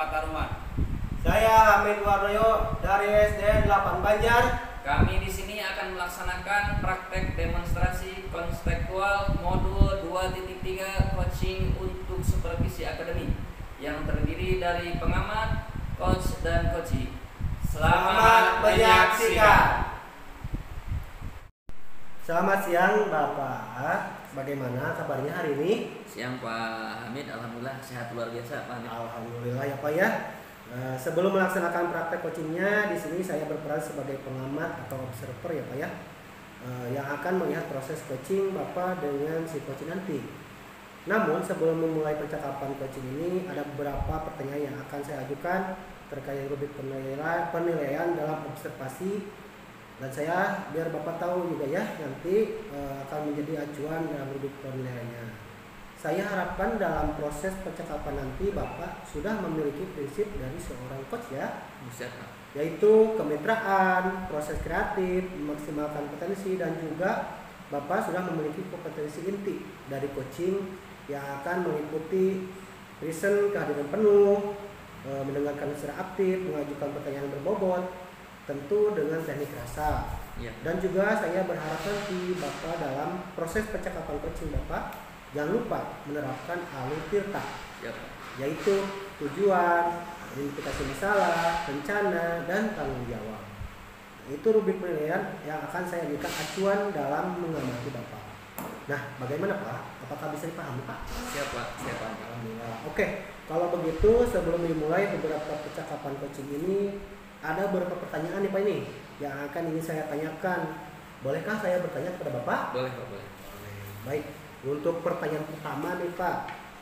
Pak Taruman. Saya Hamid Wardoyo dari SDN 8 Banjar. Kami di sini akan melaksanakan praktek demonstrasi konstekstual modul 2.3 coaching untuk supervisi akademi yang terdiri dari pengamat, coach, dan coachee. Selamat menyaksikan. Selamat siang Bapak, bagaimana kabarnya hari ini? Siang Pak Hamid, alhamdulillah sehat luar biasa Pak Hamid. Alhamdulillah ya Pak ya. Sebelum melaksanakan praktek coachingnya, di sini saya berperan sebagai pengamat atau observer ya Pak ya, yang akan melihat proses coaching Bapak dengan si coaching nanti. Namun sebelum memulai percakapan coaching ini, ada beberapa pertanyaan yang akan saya ajukan terkait rubrik penilaian dalam observasi, dan saya biar Bapak tahu juga ya nanti akan menjadi acuan dalam rubrik penilaiannya. Saya harapkan dalam proses percakapan nanti Bapak sudah memiliki prinsip dari seorang coach ya, yaitu kemitraan, proses kreatif, memaksimalkan potensi, dan juga Bapak sudah memiliki kompetensi inti dari coaching yang akan meliputi listen, kehadiran penuh, mendengarkan secara aktif, mengajukan pertanyaan berbobot, tentu dengan teknik rasa. Dan juga saya berharap nanti Bapak dalam proses percakapan coaching Bapak jangan lupa menerapkan alur tirta, yaitu tujuan, identifikasi masalah, rencana, dan tanggung jawab. Itu rubrik penilaian yang akan saya jadikan acuan dalam mengamati Bapak. Nah, bagaimana Pak? Apakah bisa dipahami Pak? Siap Pak, siap Pak. Alhamdulillah. Oke, kalau begitu sebelum dimulai beberapa percakapan coaching ini, ada beberapa pertanyaan nih Pak ini yang akan ingin saya tanyakan. Bolehkah saya bertanya kepada Bapak? Boleh Pak, boleh. Baik, untuk pertanyaan pertama nih Pak,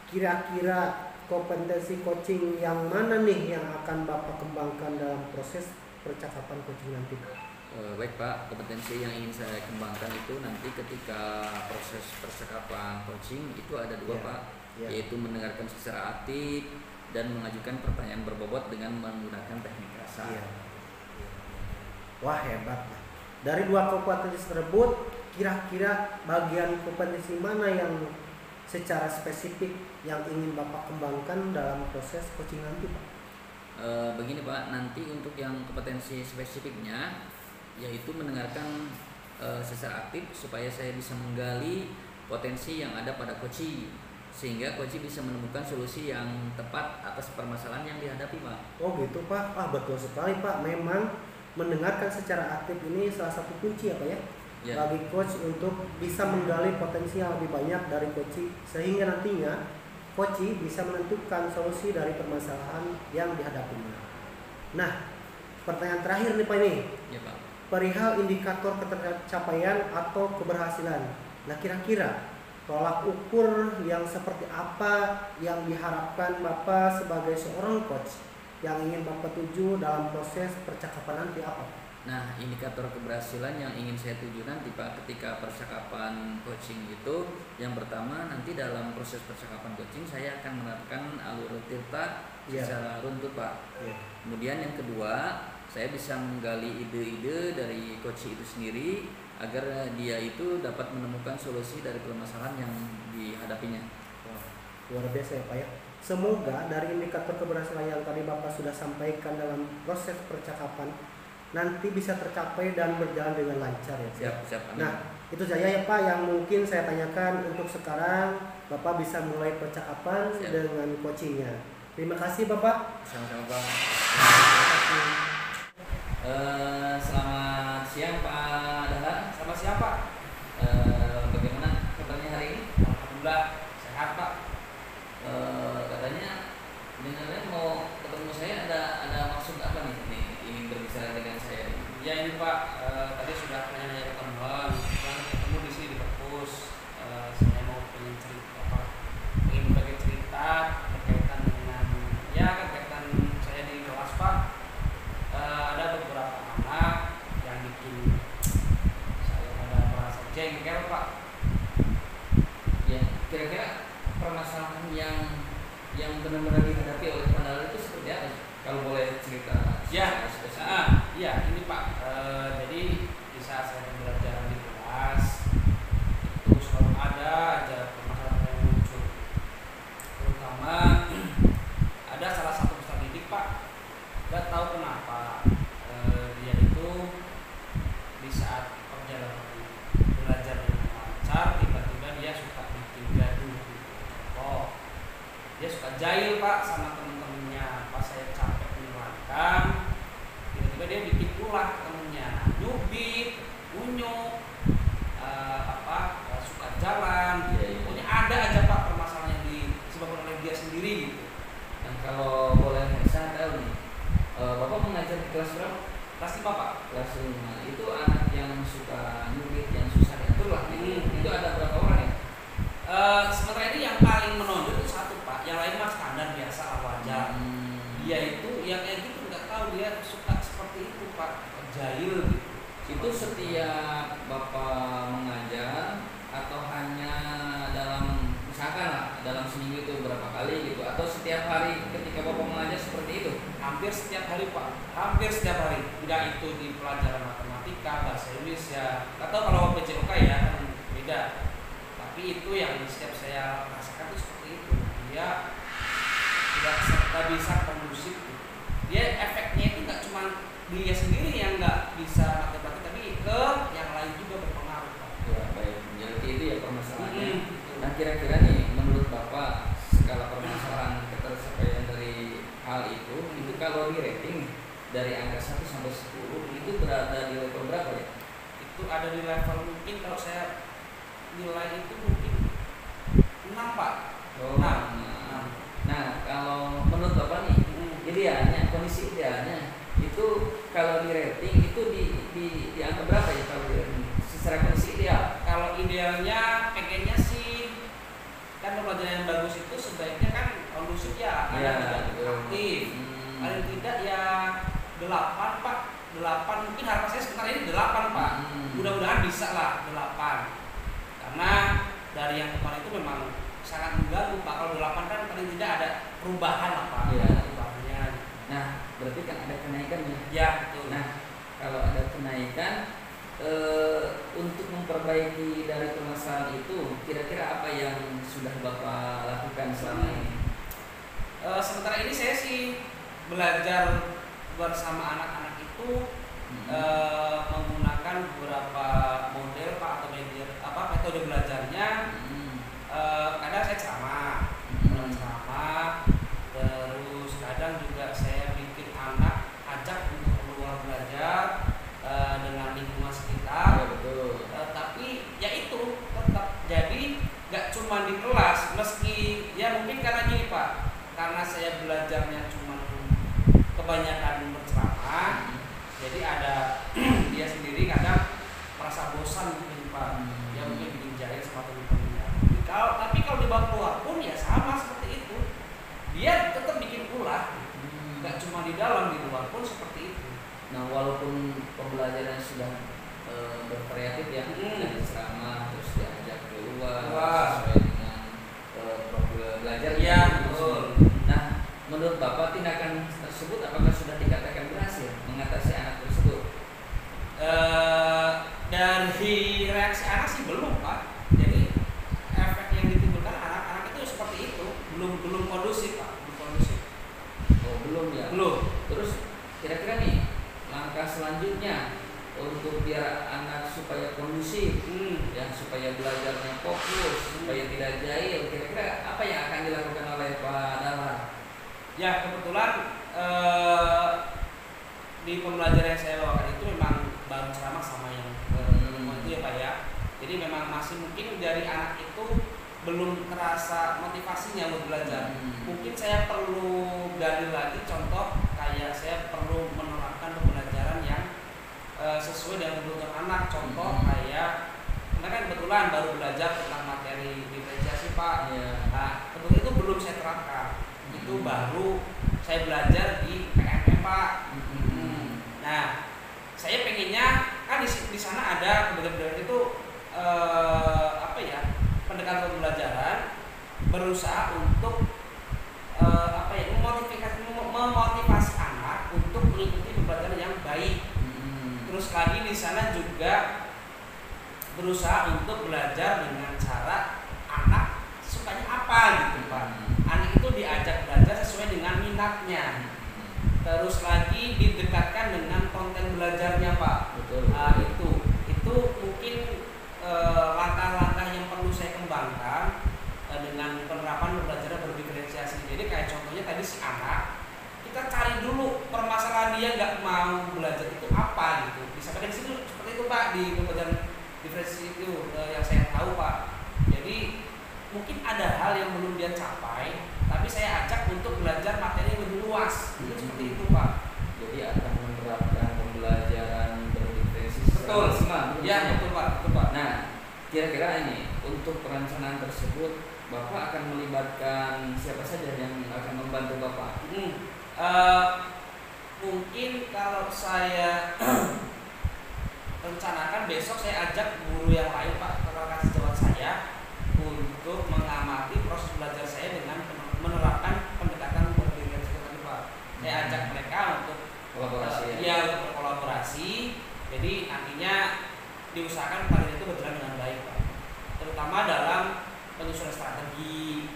kira-kira kompetensi coaching yang mana nih yang akan Bapak kembangkan dalam proses percakapan coaching nanti Pak? Baik Pak, kompetensi yang ingin saya kembangkan itu nanti ketika proses percakapan coaching itu ada dua Pak, yaitu mendengarkan secara aktif dan mengajukan pertanyaan berbobot dengan menggunakan teknik rasa. Wah hebat. Dari dua kompetensi tersebut, kira-kira bagian kompetensi mana yang secara spesifik yang ingin Bapak kembangkan dalam proses coaching nanti Pak? Begini Pak, nanti untuk yang kompetensi spesifiknya yaitu mendengarkan secara aktif supaya saya bisa menggali potensi yang ada pada coachee, sehingga coachee bisa menemukan solusi yang tepat atas permasalahan yang dihadapi Pak. Oh gitu Pak, betul sekali Pak. Memang mendengarkan secara aktif ini salah satu kunci apa ya? Bagi coach untuk bisa menggali potensi yang lebih banyak dari coachee, sehingga nantinya coachee bisa menentukan solusi dari permasalahan yang dihadapinya. Nah, pertanyaan terakhir nih Pak ini. Ya Pak. Perihal indikator ketercapaian atau keberhasilan. Nah, kira-kira tolak ukur yang seperti apa yang diharapkan Bapak sebagai seorang coach yang ingin Bapak tuju dalam proses percakapan nanti apa? Nah, indikator keberhasilan yang ingin saya tuju nanti Pak ketika percakapan coaching itu, yang pertama nanti dalam proses percakapan coaching saya akan menerapkan alur tirta secara runtut Pak. Kemudian yang kedua, saya bisa menggali ide-ide dari coach itu sendiri agar dia itu dapat menemukan solusi dari permasalahan yang dihadapinya. Wah, luar biasa ya Pak ya. Semoga dari indikator keberhasilan yang tadi Bapak sudah sampaikan dalam proses percakapan nanti bisa tercapai dan berjalan dengan lancar ya. Siap. Nah, itu saja ya Pak yang mungkin saya tanyakan untuk sekarang. Bapak bisa mulai percakapan dengan coachingnya. Terima kasih Bapak. Sama-sama Pak. Selamat siang Pak Dahlan. Selamat siang Pak. Bagaimana kabarnya hari ini? Alhamdulillah sehat Pak. Katanya dengarnya mau ketemu saya, ada maksud apa nih? Ingin berbicara dengan saya. Ya ini Pak, tadi sudah nanya ketemuan, ketemu di sini di perpus. Saya mau pengen berbagi cerita berkaitan dengan kegiatan saya di kelas Pak. Ada beberapa anak yang bikin saya merasa jengkel Pak. Ya, kira-kira permasalahan yang benar-benar dihadapi oleh Pak Dahlan itu seperti apa? Kalau boleh cerita. Iya ini Pak. Jadi di saat saya belajar di kelas itu selalu ada aja permasalahan yang muncul, terutama ada salah satu peserta didik kelas 5 Pak. Kelas 5 itu anak yang suka nyubit, yang susah diatur lah. Itu ada berapa orang ya? Sementara ini yang paling menonjol itu satu Pak, yang lain mah standar biasa lah, wajar. Dia itu yang kayak gitu nggak tahu dia suka seperti itu Pak, jahil gitu. Itu setiap Bapak mengajar atau hanya dalam misalkan lah dalam seminggu itu berapa kali gitu, atau setiap hari ketika Bapak mengajar seperti itu? Hampir setiap hari Pak, hampir setiap hari. Enggak itu di pelajaran matematika, bahasa Indonesia, atau kalau PJOK ya kan beda. Tapi itu yang setiap saya rasakan itu seperti itu. Dia tidak bisa kondusif. Dia efeknya itu nggak cuma dia sendiri yang nggak bisa matematika, tapi ke yang lain juga berpengaruh Pak. Ya baik, jadi itu ya permasalahannya. Nah kira-kira nih menurut Bapak skala permasalahan ketersapaian dari hal itu kalau di rating dari angka 1 sampai 10 itu berada di level berapa ya? Itu ada di level mungkin kalau saya nilai itu mungkin 6 Pak. Oh, 6. Nah kalau menurut Bapak nih idealnya, kondisi idealnya itu kalau di rating itu di angka berapa ya kalau di rating secara kondisi ideal? Kalau idealnya pengennya sih kan pembelajaran yang bagus itu sebaiknya kan kondusif ya, tidak aktif. Paling tidak ya 8 Pak, 8 mungkin harapan saya sebentar ini 8 Pak. Mudah-mudahan bisa lah 8. Karena dari yang kemarin itu memang sangat mengganggu Pak. Kalau 8 kan paling tidak ada perubahan lah Pak. Ya. Ada perubahannya. Nah berarti kan ada kenaikan ya? Ya betul. Nah kalau ada kenaikan untuk memperbaiki dari permasalahan itu kira-kira apa yang sudah Bapak lakukan selama ini? Sementara ini saya sih belajar bersama anak-anak itu menggunakan beberapa model Pak atau metode belajarnya. Kadang saya ceramah, terus kadang juga saya bikin anak ajak untuk keluar belajar dengan lingkungan sekitar. Ya, betul. Tapi ya itu tetap jadi nggak cuma di kelas, meski ya mungkin karena gini Pak, karena saya belajarnya cuma kebanyakan berceramah, jadi ada dia sendiri kadang merasa bosan mungkin Pak, ya mungkin bikin jahit sama teman-temannya. Tapi kalau dibawa keluar pun ya sama seperti itu, dia tetap bikin ulah, nggak cuma di dalam, di luar pun seperti itu. Nah walaupun pembelajaran sudah bervariatif ya, dari ceramah terus diajak keluar sesuai dengan profil belajar ya, betul. Nah menurut Bapak tindakan tersebut apakah sudah dikatakan berhasil mengatasi anak tersebut? Dari reaksi anak sih belum Pak. Jadi efek yang ditimbulkan anak-anak itu seperti itu, belum kondusif Pak, belum kondusif. Oh belum ya? Belum. Terus kira-kira nih langkah selanjutnya untuk biar anak supaya kondusif, ya supaya belajarnya fokus, supaya tidak jahil, kira-kira apa yang akan dilakukan oleh Pak Dahlan? Ya kebetulan di pembelajaran yang saya bawakan itu memang baru ceramah sama yang itu ya Pak ya. Jadi memang masih mungkin dari anak itu belum terasa motivasinya untuk belajar. Mungkin saya perlu gali lagi contoh kayak saya perlu menerapkan pembelajaran yang sesuai dengan kebutuhan anak. Contoh kayak karena kan kebetulan baru belajar tentang materi diferensiasi Pak. Nah kebetulan itu belum saya terapkan. Itu baru saya belajar di PMM Pak. Nah saya pengennya kan di sana ada kebetulan itu pendekatan pembelajaran berusaha untuk memotivasi anak untuk mengikuti pembelajaran yang baik. Terus lagi di sana juga berusaha untuk belajar dengan cara anak sukanya apa gitu Pak. Anak itu diajak belajar sesuai dengan minatnya. Terus lagi didekatkan dengan konten belajarnya Pak. Betul. Itu mungkin langkah-langkah yang perlu saya kembangkan dengan penerapan pembelajaran berdiferensiasi. Jadi kayak contohnya tadi si anak, kita cari dulu permasalahan dia nggak mau belajar itu apa gitu. Disampaikan di situ seperti itu Pak di pembelajaran diferensiasi itu yang saya tahu Pak. Jadi mungkin ada hal yang belum dia capai, tapi saya ajak untuk belajar materi yang lebih luas. Itu seperti itu Pak. Jadi akan menerapkan pembelajaran kira-kira ini untuk perencanaan tersebut Bapak akan melibatkan siapa saja yang akan membantu Bapak? Mungkin kalau saya rencanakan besok saya ajak guru yang lain Pak ke lokasi sejawat saya untuk mengamati proses belajar saya dengan menerapkan pendekatan berdiri tadi Pak. Saya ajak mereka untuk Kolaborasi untuk berkolaborasi. Jadi nantinya diusahakan kalian itu berjalan dengan baik Pak. Terutama dalam penyusunan strategi,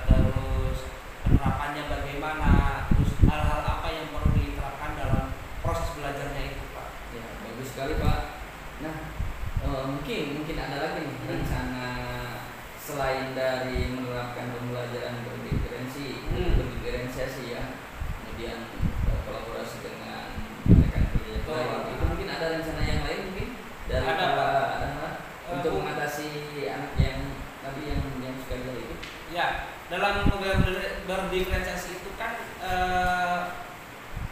terus penerapannya bagaimana, terus hal-hal apa yang perlu diterapkan dalam proses belajarnya itu Pak. Ya, bagus sekali Pak. Nah, mungkin ada lagi nih rencana selain dari menerapkan pembelajaran berdiferensiasi ya, kemudian kolaborasi dengan rekan kerja lain. Itu mungkin ada rencana yang lain mungkin dari untuk mengatasi anak yang tadi yang suka gila itu. Ya, dalam berdiferensiasi itu kan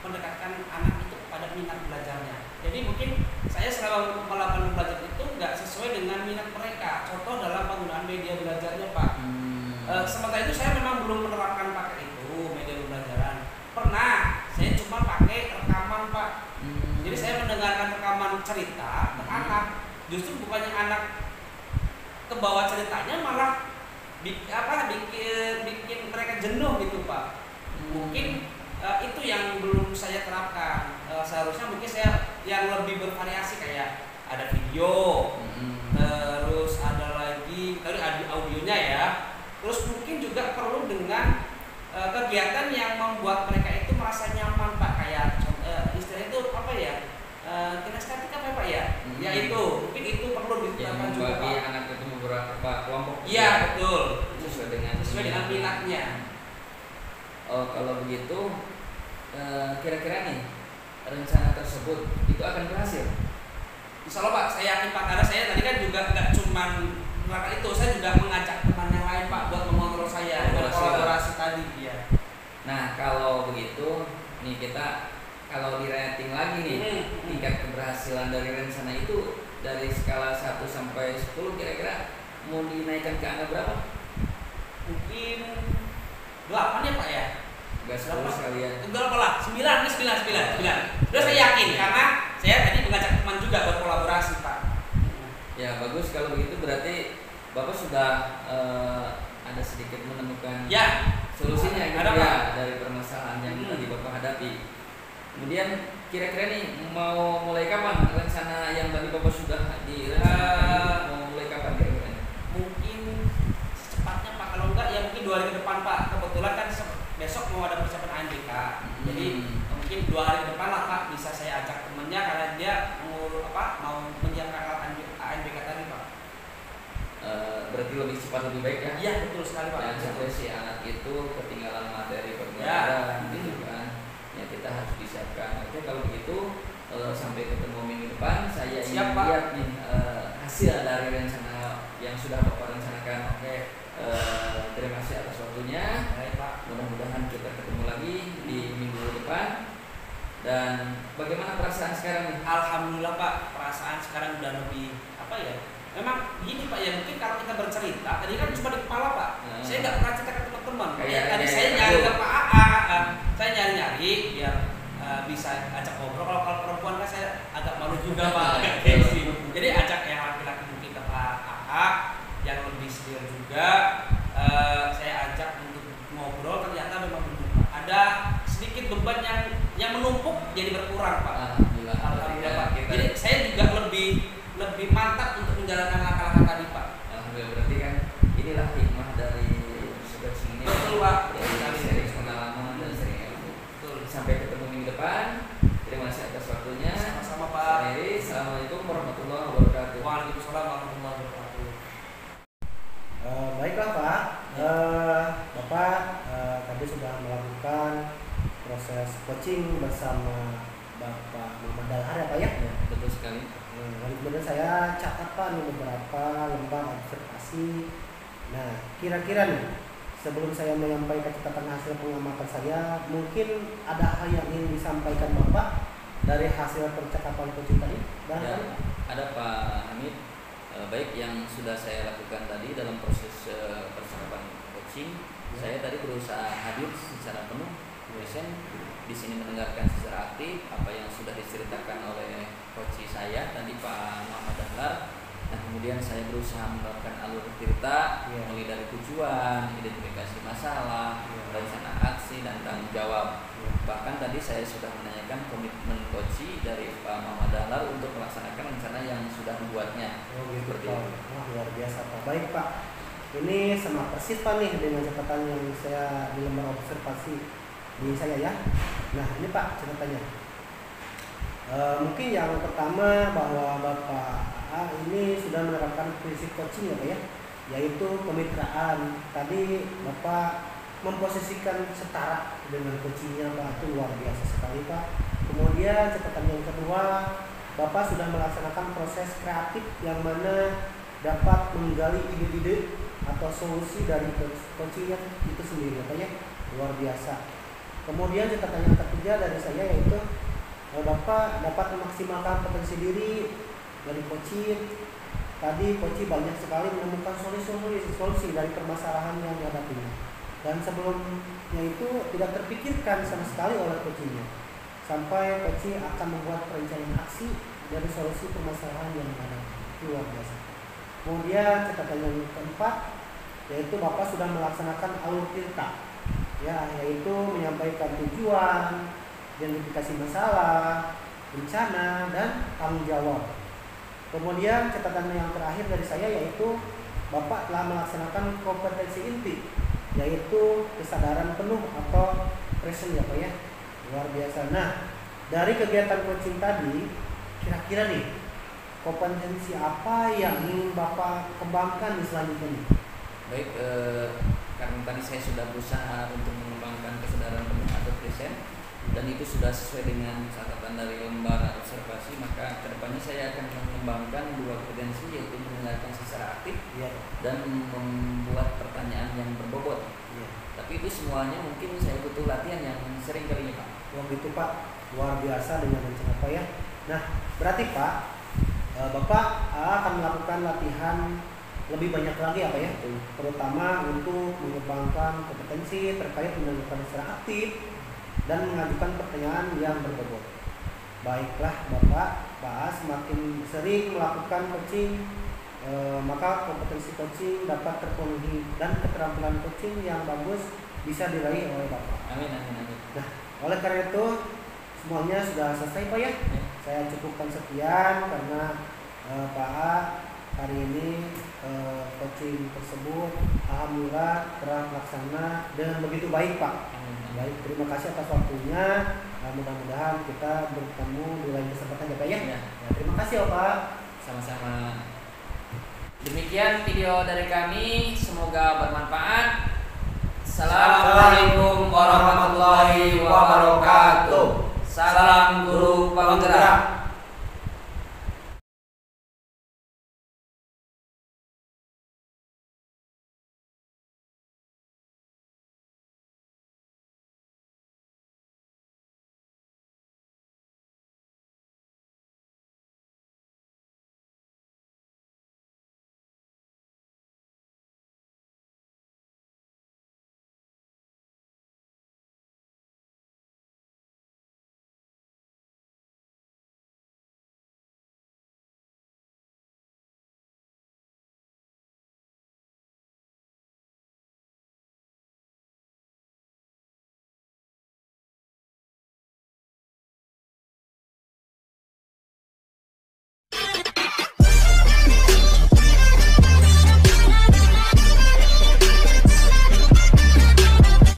mendekatkan anak itu pada minat belajarnya. Jadi mungkin saya selama melakukan belajar itu nggak sesuai dengan minat mereka. Contoh dalam penggunaan media belajarnya Pak. Sementara itu saya memang belum menerapkan pakai itu media pembelajaran. Pernah, saya cuma pakai rekaman Pak. Jadi saya mendengarkan rekaman cerita ke anak. Justru bukannya anak ke bawah ceritanya malah bikin mereka jenuh gitu Pak. Mungkin itu yang belum saya terapkan. Seharusnya mungkin saya yang lebih bervariasi kayak ada video, terus ada lagi tadi ada audionya ya. Terus mungkin juga perlu dengan kegiatan yang membuat mereka itu merasa nyaman Pak, kayak istilah itu apa ya? Kinestetik apa Pak ya? Ya itu mungkin itu perlu diterapkan juga Pak. Anak itu beberapa kelompok. Iya betul. Sesuai dengan minatnya. Oh kalau begitu kira-kira nih rencana tersebut itu akan berhasil? Insya Allah Pak, saya yakin Pak, karena saya tadi kan juga nggak cuman melakukan itu, saya juga mengajak teman yang lain Pak buat mengontrol saya, berkolaborasi tadi. Iya. Nah kalau begitu nih kita kalau di rating lagi nih tingkat keberhasilan dari rencana itu dari skala 1 sampai 10 kira-kira mau dinaikkan ke angka berapa? Mungkin 8 ya Pak ya? Enggak 10 sekalian. Enggak apa lah, 9. Terus saya yakin karena saya tadi mengajak teman juga buat kolaborasi Pak. Ya bagus kalau begitu berarti Bapak sudah ada sedikit menemukan solusinya gitu ya dari permasalahan yang tadi Bapak hadapi. Kemudian kira-kira nih mau mulai kapan rencana yang tadi Bapak sudah direncanakan mau mulai kapan kira-kira? Mungkin secepatnya Pak, kalau enggak ya mungkin 2 hari ke depan Pak. Kebetulan kan besok mau ada persiapan ANBK. Jadi mungkin 2 hari ke depan lah Pak bisa saya ajak temennya karena dia mau menyiapkan ANBK tadi Pak. Berarti lebih cepat lebih baik ya? Iya betul sekali Pak. Jangan sampai si anak itu ketinggalan materi pembelajaran gitu kan. Ya kita harus disiapkan. Oke kalau begitu sampai ketemu minggu depan saya ingin lihat nih hasil dari rencana yang sudah Bapak rencanakan. Oke terima kasih atas waktunya. Baik Pak. Mudah-mudahan kita ketemu lagi di minggu depan. Dan bagaimana perasaan sekarang nih? Alhamdulillah Pak, perasaan sekarang udah lebih apa ya? Memang gini Pak ya, mungkin kalau kita bercerita tadi kan cuma di kepala Pak. Saya nggak pernah cerita ke teman-teman. Tadi saya nyari ke Pak AA, saya nyari biar bisa ajak ngobrol. Kalau perempuan kan saya agak malu juga Pak, agak gengsi. Jadi ajak yang laki-laki mungkin ke Pak AA yang lebih senior juga. Saya ajak untuk ngobrol, ternyata memang ada sedikit beban yang menumpuk jadi berkurang Pak. Alhamdulillah Pak. Jadi saya juga lebih mantap untuk menjalankan langkah-langkah tadi Pak. Alhamdulillah berarti kan inilah hikmah dari searching ini. Betul Pak. Dari sering pengalaman dan sering ilmu. Betul. Sampai ketemu minggu depan. Terima kasih atas waktunya. Sama-sama Pak. Assalamualaikum warahmatullahi wabarakatuh. Waalaikumsalam warahmatullahi wabarakatuh. Baiklah Pak, Bapak tadi sudah melakukan proses coaching bersama Bapak Muhammad Dalhar ya Pak ya? Ya betul sekali. Dan kemudian saya catat Pak nih beberapa lembar observasi. Nah kira-kira nih sebelum saya menyampaikan catatan hasil pengamatan saya, mungkin ada hal yang ingin disampaikan Bapak dari hasil percakapan coaching tadi? Ya, ada Pak Hamid. Baik, yang sudah saya lakukan tadi dalam proses percakapan coaching, saya tadi berusaha hadir secara penuh, present di sini, mendengarkan secara aktif apa yang sudah diceritakan oleh coach saya tadi, Pak Muhammad Dahlar. Nah, kemudian saya berusaha menerapkan alur tirta, mulai dari tujuan, identifikasi masalah, rencana aksi, dan tanggung jawab. Bahkan tadi saya sudah menanyakan komitmen coach dari Pak Muhammad Dahlar untuk melaksanakan rencana yang sudah dibuatnya. Seperti itu. Luar biasa Pak. Baik Pak, ini sama persis Pak nih dengan catatan yang saya di lembar observasi di saya ya. Nah ini Pak catatannya. Mungkin yang pertama bahwa Bapak ini sudah menerapkan prinsip coaching ya Pak ya, yaitu kemitraan. Tadi Bapak memposisikan setara dengan coachingnya Pak, itu luar biasa sekali Pak. Kemudian catatan yang kedua, Bapak sudah melaksanakan proses kreatif yang mana dapat menggali ide-ide atau solusi dari coachingnya itu sendiri Pak ya, luar biasa. Kemudian catatan yang ketiga dari saya yaitu Bapak dapat memaksimalkan potensi diri dari coaching. Tadi coaching banyak sekali menemukan solusi dari permasalahan yang dihadapinya, dan sebelumnya itu tidak terpikirkan sama sekali oleh coachingnya, sampai coaching akan membuat perencanaan aksi dari solusi permasalahan yang ada. Luar biasa. Kemudian catatan yang keempat yaitu Bapak sudah melaksanakan alur tirta, ya, yaitu menyampaikan tujuan, identifikasi masalah, rencana, dan tanggung jawab. Kemudian catatan yang terakhir dari saya yaitu Bapak telah melaksanakan kompetensi inti, yaitu kesadaran penuh atau present ya Pak ya, luar biasa. Nah, dari kegiatan coaching tadi, kira-kira nih kompetensi apa yang ingin Bapak kembangkan di selanjutnya nih? Baik, karena tadi saya sudah berusaha untuk mengembangkan kesadaran penuh atau present, dan itu sudah sesuai dengan catatan dari lembar observasi, maka kedepannya saya akan mengembangkan dua kompetensi, yaitu mendengarkan secara aktif dan membuat pertanyaan yang berbobot. Tapi itu semuanya mungkin saya butuh latihan yang sering kalinya Pak. Wah gitu Pak, luar biasa dengan rencana Pak ya. Nah berarti Pak, Bapak akan melakukan latihan lebih banyak lagi apa ya, terutama untuk mengembangkan kompetensi terkait mendengarkan secara aktif dan mengajukan pertanyaan yang berbobot. Baiklah Bapak, semakin sering melakukan coaching, maka kompetensi coaching dapat terpenuhi dan keterampilan coaching yang bagus bisa diraih oleh Bapak. Amin. Nah, oleh karena itu semuanya sudah selesai Pak ya. Saya cukupkan sekian karena Pak A hari ini coaching tersebut alhamdulillah telah terlaksana dengan begitu baik Pak. Baik, terima kasih atas waktunya. Mudah-mudahan kita bertemu di lain kesempatan ya Pak ya. Terima kasih Pak. Sama-sama. Demikian video dari kami, semoga bermanfaat. Assalamualaikum warahmatullahi wabarakatuh.